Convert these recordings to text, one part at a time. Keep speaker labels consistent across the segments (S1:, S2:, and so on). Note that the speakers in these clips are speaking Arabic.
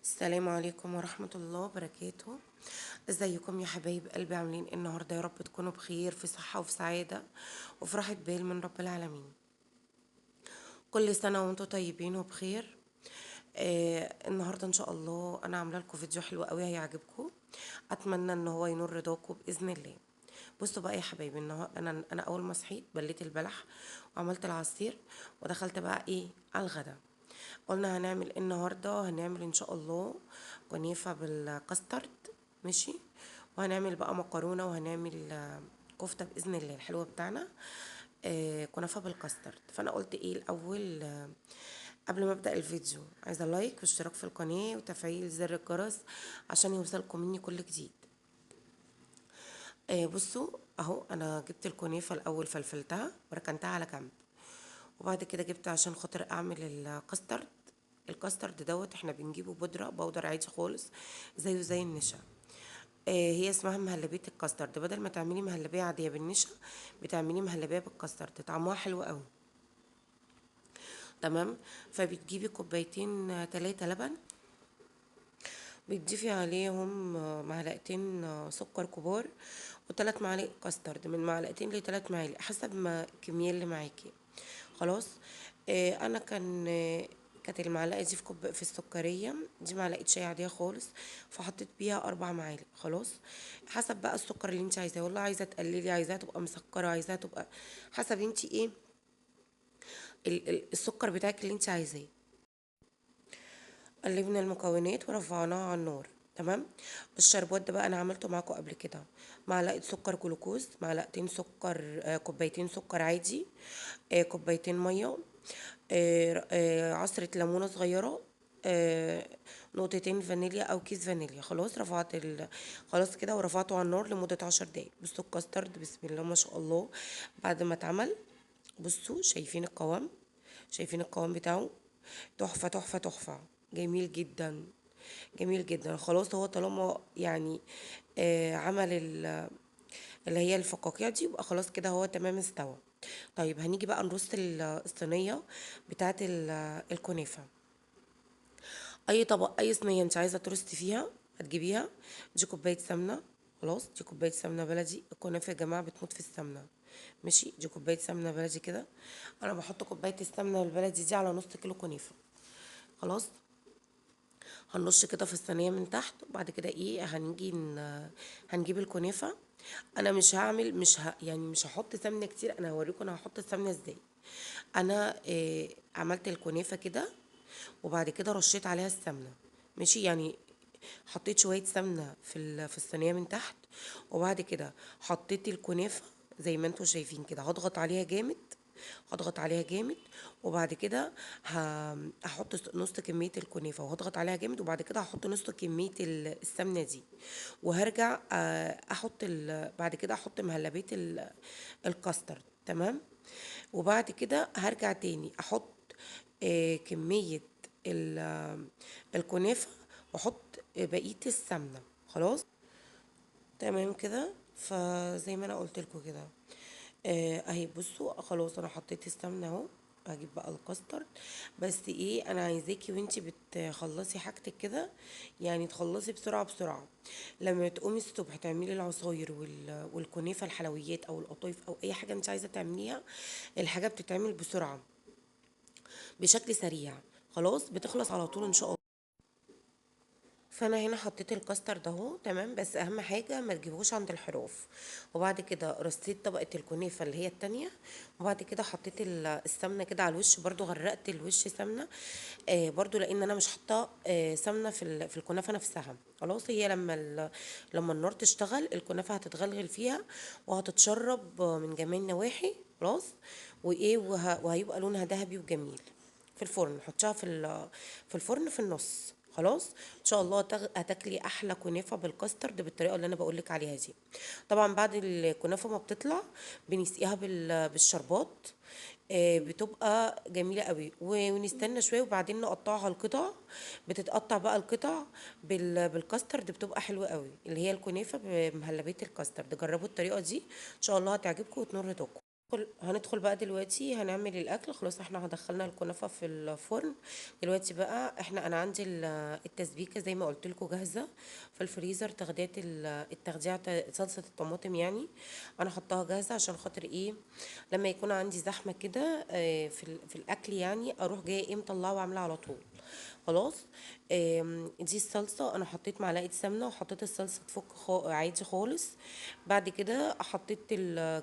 S1: السلام عليكم ورحمة الله وبركاته. ازيكم يا حبايب قلبي؟ عاملين ايه النهاردة؟ يا رب تكونوا بخير، في صحة وفي سعادة وفي راحة بال من رب العالمين. كل سنة وانتم طيبين وبخير. النهاردة ان شاء الله انا عاملة لكم فيديو حلو قوي هيعجبكم. اتمنى ان هو ينور رضاكم باذن الله. بصوا بقى يا حبايبي، انا اول ما صحيت بليت البلح وعملت العصير ودخلت بقى ايه على الغدا. قلنا هنعمل ايه النهارده؟ هنعمل ان شاء الله كنافه بالكاسترد. ماشي. وهنعمل بقى مكرونه وهنعمل كفته باذن الله الحلوه بتاعنا. كنافه بالكاسترد. فانا قلت ايه الاول، قبل ما ابدا الفيديو عايزه لايك واشتراك في القناه وتفعيل زر الجرس عشان يوصلكم مني كل جديد. بصوا اهو، انا جبت الكنافه الاول فلفلتها وركنتها على جنب. وبعد كده جبت عشان خاطر اعمل الكاسترد. الكاسترد دوت احنا بنجيبه بودر عادي خالص، زيه زي النشا. هي اسمها مهلبية الكاسترد. بدل ما تعملي مهلبية عادية بالنشا بتعملي مهلبية بالكاسترد، طعمها حلو قوي. تمام. فبتجيبي كوبايتين 3 لبن، بتضيفي عليهم معلقتين سكر كبار وثلاث معالق كاسترد، من معلقتين لثلاث معالق حسب ما الكمية اللي معاكي. خلاص. انا كانت المعلقه دي في السكريه دي معلقه شاي عاديه خالص، فحطيت بيها 4 معالق. خلاص. حسب بقى السكر اللي انت عايزاه، والله عايزه تقللي، عايزاها تبقى مسكره، عايزاها تبقى حسب انت ايه السكر بتاعك اللي انت عايزاه. قلبنا المكونات ورفعناها على النار. تمام. الشربات ده بقى انا عملته معاكم قبل كده. معلقه سكر جلوكوز، معلقتين سكر، كوبايتين سكر عادي، كوبايتين ميه، عصرة ليمونة صغيرة، نقطتين فانيليا او كيس فانيليا. خلاص خلاص كده، ورفعته على النار لمدة 10 دقايق. بصوا الكاسترد بسم الله ما شاء الله بعد ما اتعمل. بصوا شايفين القوام؟ شايفين القوام بتاعه؟ تحفة تحفة تحفة. جميل جدا، جميل جدا. خلاص هو طالما يعني عمل اللي هي الفقاقيع دي، يبقى خلاص كده هو تمام استوى. طيب هنيجي بقى نرص الصينية بتاعت الكنافة. اي طبق، اي صينية انت عايزة ترصي فيها هتجيبيها. دي كوباية سمنة. خلاص، دي كوباية سمنة بلدي. الكنافة يا جماعة بتموت في السمنة. ماشي. دي كوباية سمنة بلدي كده. انا بحط كوباية السمنة البلدي دي على نص كيلو كنافة. خلاص. هنرش كده في الصينيه من تحت، وبعد كده ايه هنجيب الكنافه. انا مش هعمل مش ه... يعني مش هحط سمنه كتير، انا هوريكم انا هحط السمنه ازاي. انا عملت الكنافه كده وبعد كده رشيت عليها السمنه. ماشي يعني. حطيت شويه سمنه في الصينيه من تحت، وبعد كده حطيت الكنافه زي ما انتم شايفين كده. هضغط عليها جامد، هضغط عليها جامد. وبعد كده هحط نص كمية الكنافة وهضغط عليها جامد، وبعد كده هحط نص كمية السمنة دي. وهرجع احط بعد كده احط مهلبية الكاسترد. تمام. وبعد كده هرجع تاني احط كمية الكنافة، واحط بقية السمنة. خلاص. تمام كده. فزي ما انا قلت لكم كده، اهي بصوا خلاص انا حطيت السمنه اهو. هجيب بقى الكاسترد. بس ايه، انا عايزاكي وانتي بتخلصي حاجتك كده يعني تخلصي بسرعه بسرعه. لما تقومي الصبح تعملي العصاير والكنافه، الحلويات او القطايف او اي حاجه انت عايزه تعمليها، الحاجه بتتعمل بسرعه بشكل سريع. خلاص بتخلص على طول ان شاء الله. فانا هنا حطيت الكاسترد اهو. تمام. بس اهم حاجه ما تجيبوش عند الحروف. وبعد كده رصيت طبقه الكنافه اللي هي التانية، وبعد كده حطيت السمنه كده على الوش. برضو غرقت الوش سمنه، برضو لان انا مش حاطه سمنه في الكنافه نفسها. خلاص. هي لما النار تشتغل الكنافه هتتغلغل فيها وهتتشرب من جميع النواحي. خلاص. وهيبقى لونها ذهبي وجميل. في الفرن حطيها في الفرن في النص. خلاص. ان شاء الله هتاكلي احلى كنافه بالكاسترد بالطريقه اللي انا بقولك عليها دي. طبعا بعد الكنافه ما بتطلع بنسقيها بالشربات. بتبقى جميله قوي. ونستنى شويه وبعدين نقطعها القطع. بتتقطع بقى القطع بالكاسترد، بتبقى حلوه قوي اللي هي الكنافه بمهلبيه الكاسترد. جربوا الطريقه دي ان شاء الله هتعجبكم وتنور ايدكم. هندخل بقى دلوقتي هنعمل الاكل. خلاص احنا دخلنا الكنافه في الفرن. دلوقتي بقى انا عندي التسبيكه زي ما قلت لكم جاهزه في الفريزر. تغذيه التغذيه صلصه الطماطم يعني. انا حطاها جاهزه عشان خاطر ايه؟ لما يكون عندي زحمه كده في الاكل يعني، اروح جايه ايه مطلعه وعامله على طول. خلاص. دي الصلصة. انا حطيت معلقة سمنة وحطيت الصلصة تفك عادي خالص. بعد كده حطيت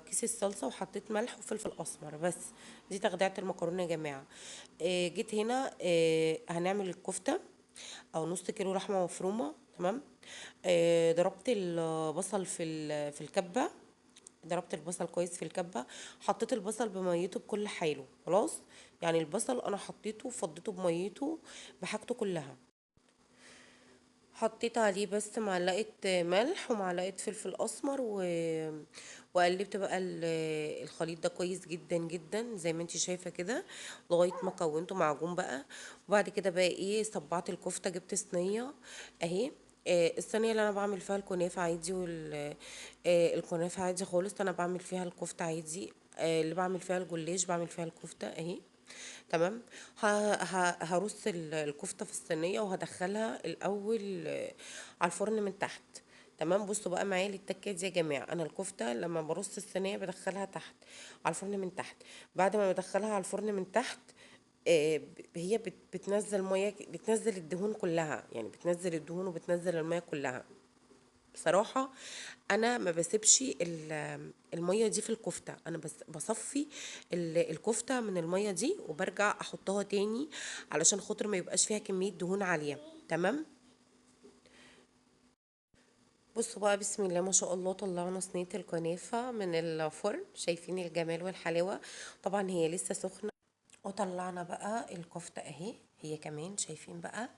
S1: كيس الصلصة وحطيت ملح وفلفل اسمر بس. دي تغذية المكرونة يا جماعة. جيت هنا هنعمل الكفتة او نص كيلو لحمة مفرومة. تمام. ضربت البصل في الكبة. ضربت البصل كويس في الكبة. حطيت البصل بميته بكل حاله. خلاص. يعني البصل انا حطيته فضيته بميته بحاجته كلها. حطيت عليه بس معلقة ملح ومعلقة فلفل اسمر وقلبت بقى الخليط ده كويس جدا جدا زي ما انتي شايفة كده لغاية ما كونته معجون بقى. وبعد كده بقى ايه صبعت الكفتة. جبت صينية اهي. الصينية اللي انا بعمل فيها الكنافة عادي الكنافة عادي خالص انا بعمل فيها الكفتة عادي. اللي بعمل فيها الجلاش بعمل فيها الكفتة اهي. تمام. هرص الكفتة في الصينية وهدخلها الأول على الفرن من تحت. تمام. بصوا بقى معايا للتكات دي يا جماعة. أنا الكفتة لما برص الصينية بدخلها تحت على الفرن من تحت. بعد ما بدخلها على الفرن من تحت هي بتنزل مية، بتنزل الدهون كلها يعني، بتنزل الدهون وبتنزل المية كلها. بصراحة أنا ما بسيبش المية دي في الكفتة. أنا بس بصفي الكفتة من المية دي وبرجع أحطها تاني علشان خاطر ما يبقاش فيها كمية دهون عالية. تمام. بصوا بقى بسم الله ما شاء الله طلعنا صينية الكنافة من الفرن. شايفين الجمال والحلاوة؟ طبعا هي لسه سخنة. وطلعنا بقى الكفتة اهي. هي كمان شايفين بقى؟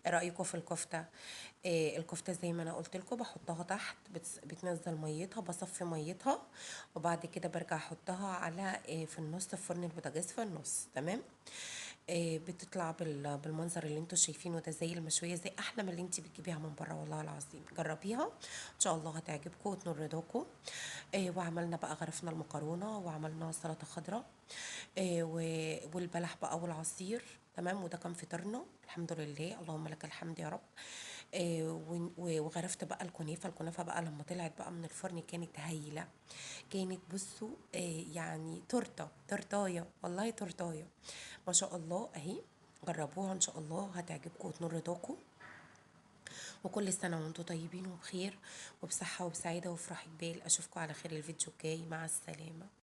S1: ايه رأيكم في الكفتة؟ الكفتة زي ما انا قلت لكم بحطها تحت بتنزل ميتها بصفي ميتها. وبعد كده برجع احطها على في النص في فرن البوتاجاز في النص. تمام. بتطلع بالمنظر اللي انتوا شايفينه ده زي المشوية، زي احلى من اللي انت بتجيبيها من بره. والله العظيم جربيها ان شاء الله هتعجبكم وتنور رضاكم. وعملنا بقى غرفنا المكرونة وعملنا سلطة خضراء. والبلح بقى والعصير. تمام. وده كان فطرنا الحمد لله. اللهم لك الحمد يا رب. وغرفت بقى الكنافة بقى لما طلعت بقى من الفرن كانت هايلة. كانت بصوا يعني تورتايه والله تورتايه. ما شاء الله اهي. جربوها ان شاء الله هتعجبكم وتنور رضاكم. وكل سنة وانتم طيبين وبخير وبصحة وبسعادة وفي راحة بال. اشوفكم على خير الفيديو الجاي. مع السلامة.